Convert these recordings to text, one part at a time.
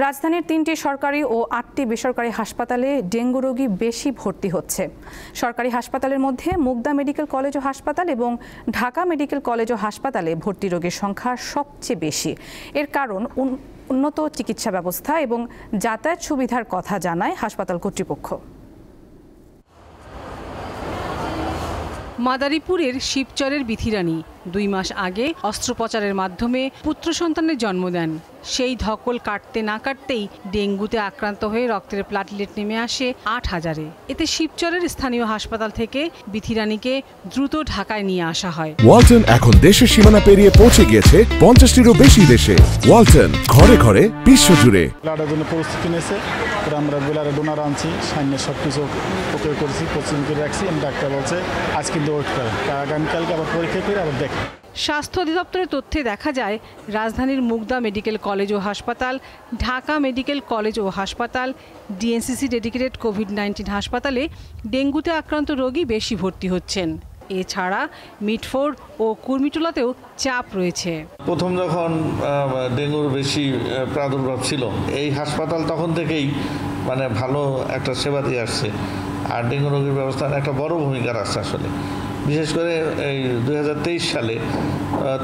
রাজধানীর ৩টি সরকারি ও ৮টি বেসরকারি হাসপাতালে ডেঙ্গু রোগী বেশি ভর্তি হচ্ছে। সরকারি হাসপাতালের মধ্যে মুগদা মেডিকেল কলেজ ও হাসপাতাল এবং ঢাকা মেডিকেল কলেজ ও হাসপাতালে ভর্তি রোগীর সংখ্যা সবচেয়ে বেশি। এর কারণ উন্নত চিকিৎসা ব্যবস্থা এবং যাতায়াত সুবিধার কথা জানায় হাসপাতাল কর্তৃপক্ষ। মাদারীপুরের শিবচরের বিথিরানী 2 মাস আগে অস্ত্রোপচারের মাধ্যমে পুত্র সন্তানের জন্ম দেন। সেই ধকল কাটতে না কাটতেই ডেঙ্গুতে আক্রান্ত হয়ে রক্তের প্লাটলেট নেমে আসে 8000-এ। এতে শিবচরের স্থানীয় হাসপাতাল থেকে বিথিরানীকে দ্রুত ঢাকায় নিয়ে আসা হয়। ওয়ালটন এখন দেশের সীমানা পেরিয়ে পৌঁছে গিয়েছে 50টিরও বেশি দেশে। ওয়ালটন ঘরে ঘরে বিশ্বজুড়ে। প্রস্তুতি নিয়েছে, আমরা বিলারে ডোনার আনছি, সামনে সবকিছু ওকে করেছি, কোচিং করে রাখছি। ডাক্তার বলছে আজ কিন্তু ওয়েট করে, আগামীকালকে আবার পরীক্ষা করে আবার দেখি। স্বাস্থ্য অধিদপ্তরের তথ্যে দেখা যায়, রাজধানীর মুগদা মেডিকেল কলেজ ও হাসপাতাল, ঢাকা মেডিকেল কলেজ ও হাসপাতাল, ডিএনসিসি ডেডিকেটেড কোভিড-19 হাসপাতালে ডেঙ্গুতে আক্রান্ত রোগী বেশি ভর্তি হচ্ছেন। এছাড়া মিটফোর্ড ও কুর্মিটোলাতেও চাপ রয়েছে। প্রথম যখন ডেঙ্গুর বেশি প্রাদুর্ভাব ছিল, এই হাসপাতাল তখন থেকেই ভালো একটা সেবা দিয়ে আসছে। আর ডেঙ্গু রোগীর ব্যবস্থার একটা বড় ভূমিকা রাখছে আসলে। বিশেষ করে এই 2023 সালে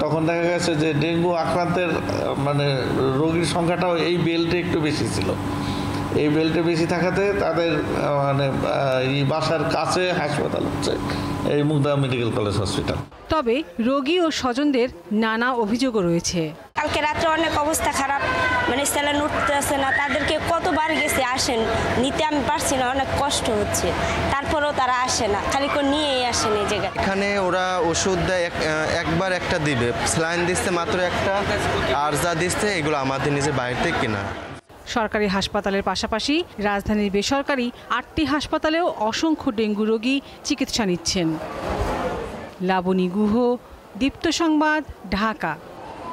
তখন দেখা গেছে যে ডেঙ্গু আক্রান্তের রোগীর সংখ্যাটাও এই বেল্টে একটু বেশি ছিল। এই বেল্টে বেশি থাকাতে তাদের এই বাসার কাছে হাসপাতাল হচ্ছে এই মুগদা মেডিকেল কলেজ হসপিটাল। তবে রোগী ও স্বজনদের নানা অভিযোগও রয়েছে। কালকে রাত্রে অনেক অবস্থা খারাপ, স্যালাইন উঠতেছে না, তাদেরকে কতবার গেছে আসেন, নিতে আমি পারছি না, অনেক কষ্ট হচ্ছে, তারপরেও তারা আসে না, খালি করে নিয়েই আসেন এই জায়গায়। এখানে ওরা ওষুধ দেয়, একবার একটা দিবে, স্যালাইন দিচ্ছে মাত্র একটা, আর যা দিচ্ছে এগুলো আমাদের নিজের বাইরে থেকে কেনা। সরকারি হাসপাতালের পাশাপাশি রাজধানীর বেসরকারি 8টি হাসপাতালেও অসংখ্য ডেঙ্গু রোগী চিকিৎসা নিচ্ছেন। লাবণী গুহ, দীপ্ত সংবাদ, ঢাকা।